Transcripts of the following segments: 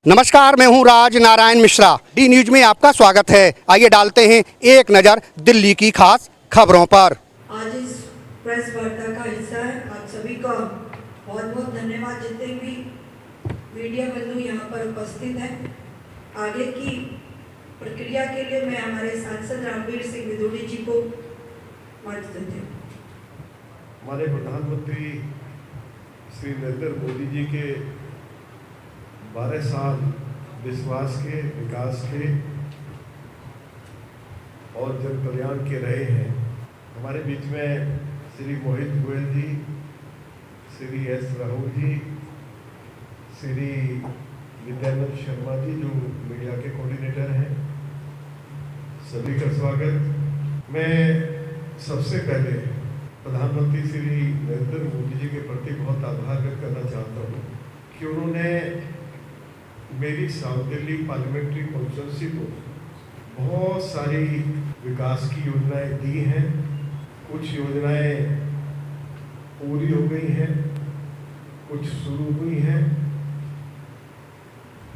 नमस्कार, मैं हूं राज नारायण मिश्रा। डी न्यूज में आपका स्वागत है। आइए डालते हैं एक नज़र दिल्ली की खास खबरों पर। आज इस प्रेस वार्ता का हिस्सा है। आप सभी का बहुत बहुत धन्यवाद। जितने भी मीडिया बंधु यहाँ पर उपस्थित हैं, आगे की प्रक्रिया के लिए मैं हमारे सांसद रणबीर सिंह विदुड़ी जी को मंच देती हूँ। हमारे प्रधानमंत्री श्री नरेंद्र मोदी जी के 12 साल विश्वास के, विकास के और जन कल्याण के रहे हैं। हमारे बीच में श्री मोहित गोयल जी, श्री एस राहुल जी, श्री विद्यानंद शर्मा जी जो मीडिया के कोऑर्डिनेटर हैं, सभी का स्वागत। मैं सबसे पहले प्रधानमंत्री श्री नरेंद्र मोदी जी के प्रति बहुत आभार व्यक्त करना चाहता हूँ कि उन्होंने मेरी साउथ दिल्ली पार्लियामेंट्री कॉन्स्टिट्यूंसी को बहुत सारी विकास की योजनाएं दी हैं। कुछ योजनाएं पूरी हो गई हैं, कुछ शुरू हुई हैं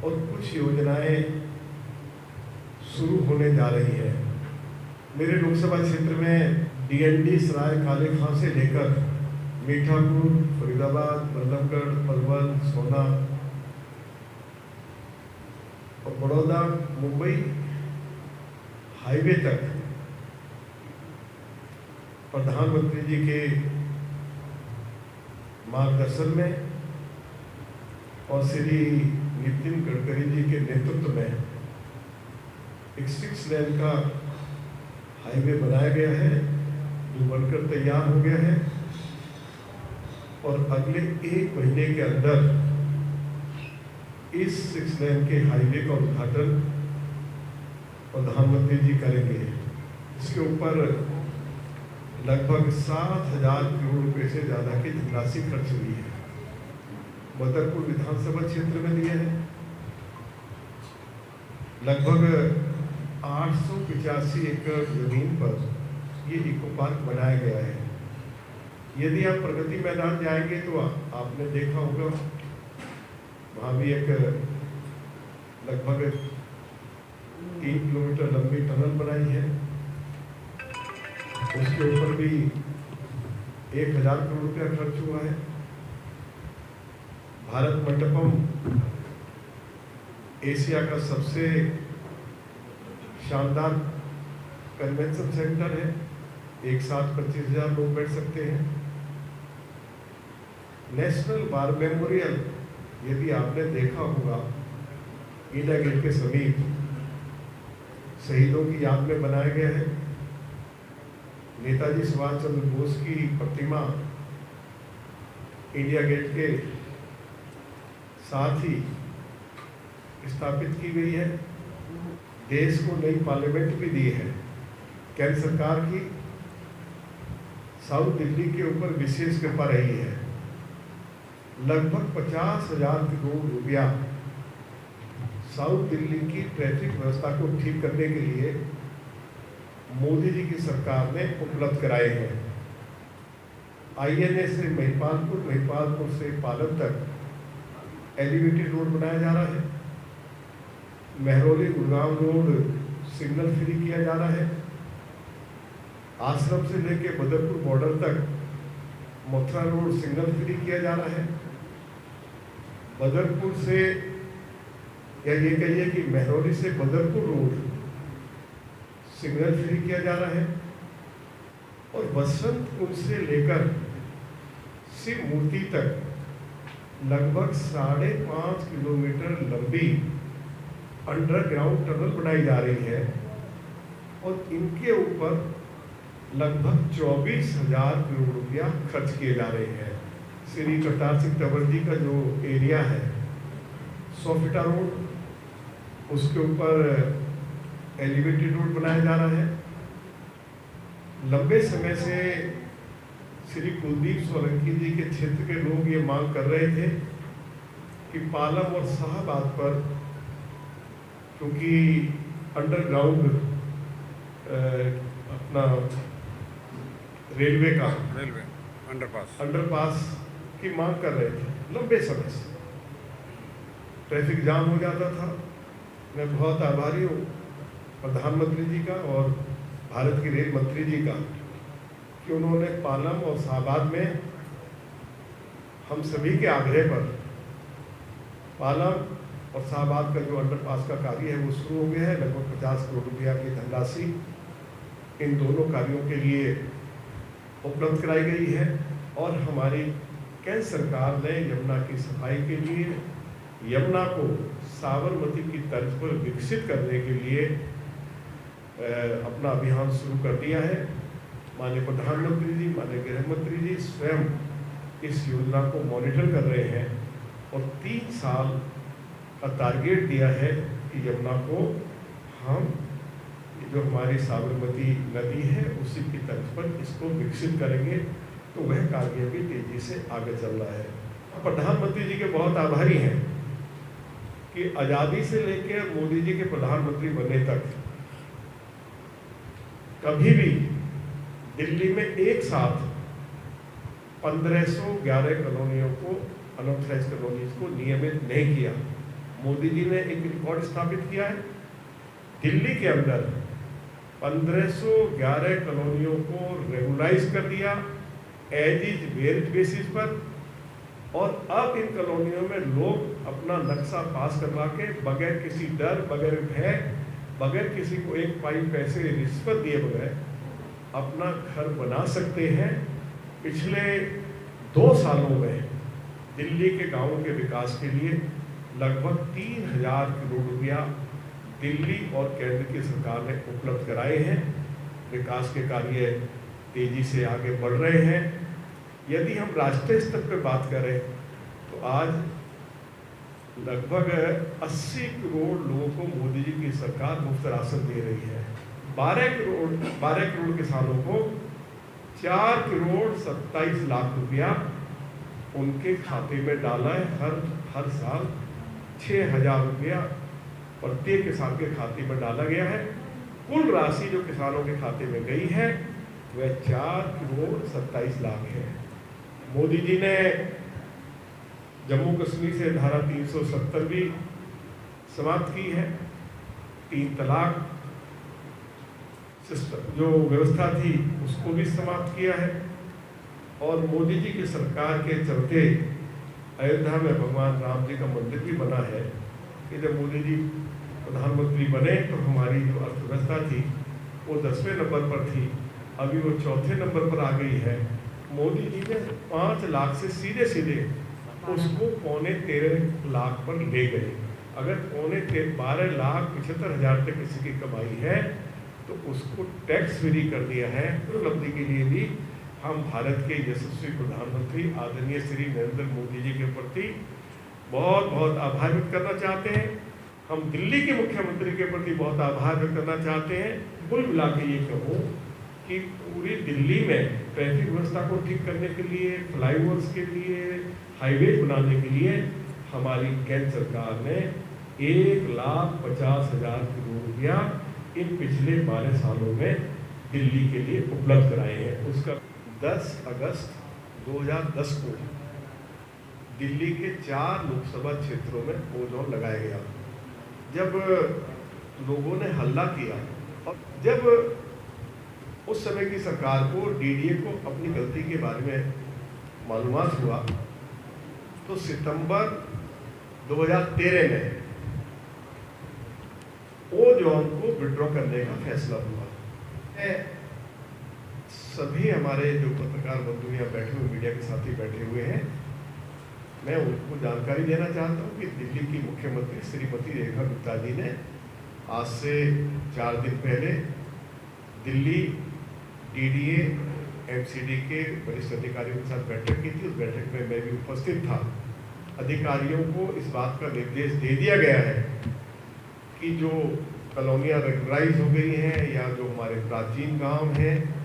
और कुछ योजनाएं शुरू होने जा रही हैं। मेरे लोकसभा क्षेत्र में डीएनडी सराय काले खां से लेकर मीठापुर, फरीदाबाद, बल्लभगढ़, पलवल, सोना और बड़ौदा मुंबई हाईवे तक प्रधानमंत्री जी के मार्गदर्शन में और श्री नितिन गडकरी जी के नेतृत्व में एक 6 लेन का हाईवे बनाया गया है जो बनकर तैयार हो गया है और अगले 1 महीने के अंदर इस 6 लेन के हाईवे का उद्घाटन प्रधानमंत्री जी करेंगे। इसके ऊपर लगभग 7,000 करोड़ रुपए से ज़्यादा की धनराशि खर्च हुई है। बदरपुर विधानसभा क्षेत्र में दिए हैं लगभग 885 एकड़ जमीन पर ये इको पार्क बनाया गया है। यदि आप प्रगति मैदान जाएंगे तो आपने देखा होगा वहाँ भी एक लगभग 3 किलोमीटर लंबी टनल बनाई है। उसके ऊपर भी 1,000 करोड़ रुपया खर्च हुआ है। भारत मंडपम एशिया का सबसे शानदार कन्वेंशन सेंटर है। एक साथ 25,000 लोग बैठ सकते हैं। नेशनल वार मेमोरियल यदि आपने देखा होगा इंडिया गेट के समीप शहीदों की याद में बनाया गया है। नेताजी सुभाष चंद्र बोस की प्रतिमा इंडिया गेट के साथ ही स्थापित की गई है। देश को नई पार्लियामेंट भी दी है। केंद्र सरकार की साउथ दिल्ली के ऊपर विशेष कृपा रही है। लगभग 50,000 करोड़ रुपया साउथ दिल्ली की ट्रैफिक व्यवस्था को ठीक करने के लिए मोदी जी की सरकार ने उपलब्ध कराए हैं। INA से महिपालपुर, महिपालपुर से पालम तक एलिवेटेड रोड बनाया जा रहा है। Mehrauli Gurgaon road signal free किया जा रहा है। आश्रम से लेकर बदरपुर बॉर्डर तक मथुरा रोड सिग्नल फ्री किया जा रहा है। बदरपुर से या ये कहिए कि महरौली से बदरपुर रोड सिग्नल फ्री किया जा रहा है और बसंत कुंज से लेकर शिव मूर्ति तक लगभग 5.5 किलोमीटर लंबी अंडरग्राउंड टनल बनाई जा रही है और इनके ऊपर लगभग 24,000 करोड़ रुपया खर्च किए जा रहे हैं। श्री करतार सिंह तंवर जी का जो एरिया है 100 फीटा रोड, उसके ऊपर एलिवेटेड रोड बनाया जा रहा है। लंबे समय से श्री कुलदीप सोलंकी जी के क्षेत्र के लोग ये मांग कर रहे थे कि पालम और शाहबाद पर क्योंकि अंडरग्राउंड अपना रेलवे अंडरपास की मांग कर रहे थे लंबे समय से। ट्रैफिक जाम हो जाता था। मैं बहुत आभारी हूँ प्रधानमंत्री जी का और भारत के रेल मंत्री जी का कि उन्होंने पालम और शाहबाद में हम सभी के आग्रह पर पालम और शाहबाद का जो अंडरपास का कार्य है वो शुरू हो गया है। लगभग 50 करोड़ रुपया की धनराशि इन दोनों कार्यों के लिए उपलब्ध कराई गई है। और हमारी केंद्र सरकार ने यमुना की सफाई के लिए, यमुना को साबरमती की तर्ज पर विकसित करने के लिए अपना अभियान शुरू कर दिया है। माननीय प्रधानमंत्री जी, माननीय गृह मंत्री जी स्वयं इस योजना को मॉनिटर कर रहे हैं और 3 साल का टारगेट दिया है कि यमुना को हम जो हमारी साबरमती नदी है उसी की तर्ज पर इसको विकसित करेंगे। तो वह कार्य भी तेजी से आगे चल रहा है। प्रधानमंत्री जी के बहुत आभारी हैं कि आज़ादी से लेकर मोदी जी के प्रधानमंत्री बनने तक कभी भी दिल्ली में एक साथ 1511 कॉलोनियों को, अनऑथराइज कॉलोनीज को नियमित नहीं किया। मोदी जी ने एक रिकॉर्ड स्थापित किया है। दिल्ली के अंदर 1511 कॉलोनियों को रेगुलाइज कर दिया एज इज मेरिट बेसिस पर। और अब इन कॉलोनियों में लोग अपना नक्शा पास करवा के बगैर किसी डर, बगैर भय, बगैर किसी को एक पाई पैसे रिश्वत दिए बगैर अपना घर बना सकते हैं। पिछले 2 सालों में दिल्ली के गांवों के विकास के लिए लगभग 3000 करोड़ रुपया दिल्ली और केंद्र की सरकार ने उपलब्ध कराए हैं। विकास के कार्य तेजी से आगे बढ़ रहे हैं। यदि हम राष्ट्रीय स्तर पर बात करें तो आज लगभग 80 करोड़ लोगों को मोदी जी की सरकार मुफ्त राशन दे रही है। 12 करोड़ किसानों को 4 करोड़ 27 लाख रुपया उनके खाते में डाला है। हर साल 6000 रुपया प्रत्येक किसान के खाते में डाला गया है। कुल राशि जो किसानों के खाते में गई है वह 4 करोड़ 27 लाख है। मोदी जी ने जम्मू कश्मीर से धारा 370 भी समाप्त की है। 3 तलाक सिस्टम जो व्यवस्था थी उसको भी समाप्त किया है। और मोदी जी की सरकार के चलते अयोध्या में भगवान राम जी का मंदिर भी बना है कि जब मोदी जी प्रधानमंत्री बने तो हमारी जो अर्थव्यवस्था थी वो 10वें नंबर पर थी, अभी वो 4थे नंबर पर आ गई है। मोदी जी ने 5 लाख से सीधे उसको 13.25 लाख पर ले गए। अगर 12,75,000 तक किसी की कमाई है तो उसको टैक्स फ्री कर दिया है। उपलब्धि के लिए भी हम भारत के यशस्वी प्रधानमंत्री आदरणीय श्री नरेंद्र मोदी जी के प्रति बहुत बहुत आभार व्यक्त करना चाहते हैं। हम दिल्ली के मुख्यमंत्री के प्रति बहुत आभार व्यक्त करना चाहते हैं। कुल मिला के ये कहूँ कि पूरी दिल्ली में ट्रैफिक व्यवस्था को ठीक करने के लिए, फ्लाईओवर्स के लिए, हाईवे बनाने के लिए हमारी केंद्र सरकार ने 1,50,000 करोड़ रुपया इन पिछले 12 सालों में दिल्ली के लिए उपलब्ध कराए हैं। उसका 10 अगस्त 2010 को दिल्ली के 4 लोकसभा क्षेत्रों में ओजोन लगाया गया। जब लोगों ने हल्ला किया और जब उस समय की सरकार को, डीडीए को अपनी गलती के बारे में मालूमात हुआ तो सितंबर 2013 में ओजोन को विड्रॉ करने का फैसला हुआ। सभी हमारे जो पत्रकार बंधु यहाँ बैठे हुए, मीडिया के साथी बैठे हुए हैं, मैं उनको जानकारी देना चाहता हूँ कि दिल्ली की मुख्यमंत्री श्रीमती रेखा गुप्ता जी ने आज से 4 दिन पहले दिल्ली डीडीए एमसीडी के वरिष्ठ अधिकारियों के साथ बैठक की थी। उस बैठक में मैं भी उपस्थित था। अधिकारियों को इस बात का निर्देश दे दिया गया है कि जो कॉलोनियाँ रेगुलराइज हो गई हैं या जो हमारे प्राचीन गांव हैं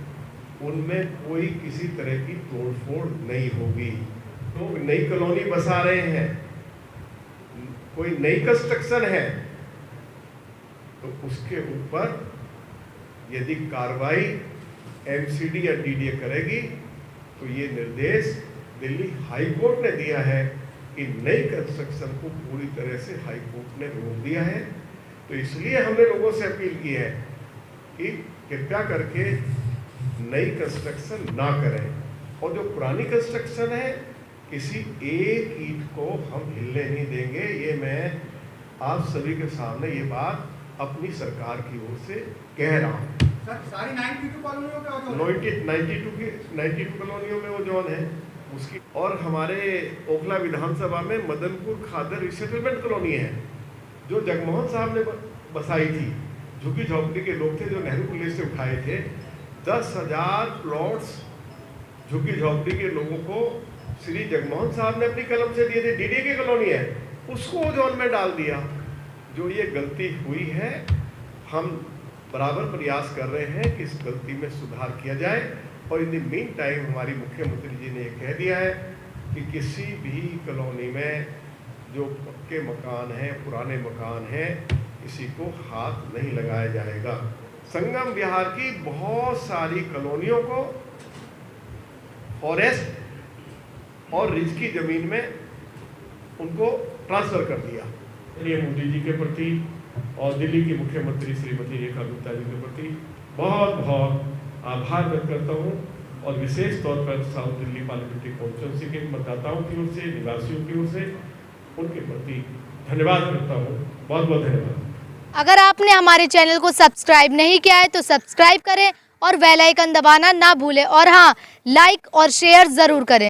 उनमें कोई किसी तरह की तोड़फोड़ नहीं होगी। लोग नई कॉलोनी बसा रहे हैं, कोई नई कंस्ट्रक्शन है तो उसके ऊपर यदि कार्रवाई एमसीडी या डीडीए करेगी तो ये निर्देश दिल्ली हाई कोर्ट ने दिया है कि नई कंस्ट्रक्शन को पूरी तरह से हाई कोर्ट ने रोक दिया है। तो इसलिए हमने लोगों से अपील की है कि कृपया करके नई कंस्ट्रक्शन ना करें, और जो पुरानी कंस्ट्रक्शन है किसी एक ईंट को हम हिलने नहीं देंगे। ये मैं आप सभी के सामने ये बात अपनी सरकार की ओर से कह रहा हूँ। सर सारी 92 कॉलोनियों पे 92 कॉलोनियों में वो जोन है उसकी। और हमारे ओखला विधानसभा में मदनपुर खादर रिसेटलमेंट कॉलोनी है जो जगमोहन साहब ने बसाई थी। झुग्गी झोंपड़ी के लोग थे जो नेहरू कॉलेज से उठाए थे। 10,000 प्लॉट्स झुग्गी झोंपड़ी के लोगों को श्री जगमोहन साहब ने अपनी कलम से दिए थे। डीडी की कॉलोनी है, उसको जोन में डाल दिया। जो ये गलती हुई है, हम बराबर प्रयास कर रहे हैं कि इस गलती में सुधार किया जाए। और इन द मीन टाइम हमारी मुख्यमंत्री जी ने कह दिया है कि किसी भी कॉलोनी में जो पक्के मकान हैं, पुराने मकान हैं, किसी को हाथ नहीं लगाया जाएगा। संगम विहार की बहुत सारी कॉलोनियों को फॉरेस्ट और रिज की जमीन में उनको ट्रांसफर कर दिया। मोदी जी के प्रति और दिल्ली की मुख्यमंत्री श्रीमती रेखा गुप्ता जी के प्रति बहुत बहुत आभार व्यक्त करता हूँ, और विशेष तौर पर साउथ दिल्ली पार्लियामेंट्री कॉन्स्टिट्यूंसी के मतदाताओं की ओर से, निवासियों की ओर से उनके प्रति धन्यवाद करता हूँ। बहुत बहुत धन्यवाद। अगर आपने हमारे चैनल को सब्सक्राइब नहीं किया है तो सब्सक्राइब करें और बेल आइकन दबाना ना भूलें, और हाँ, लाइक और शेयर ज़रूर करें।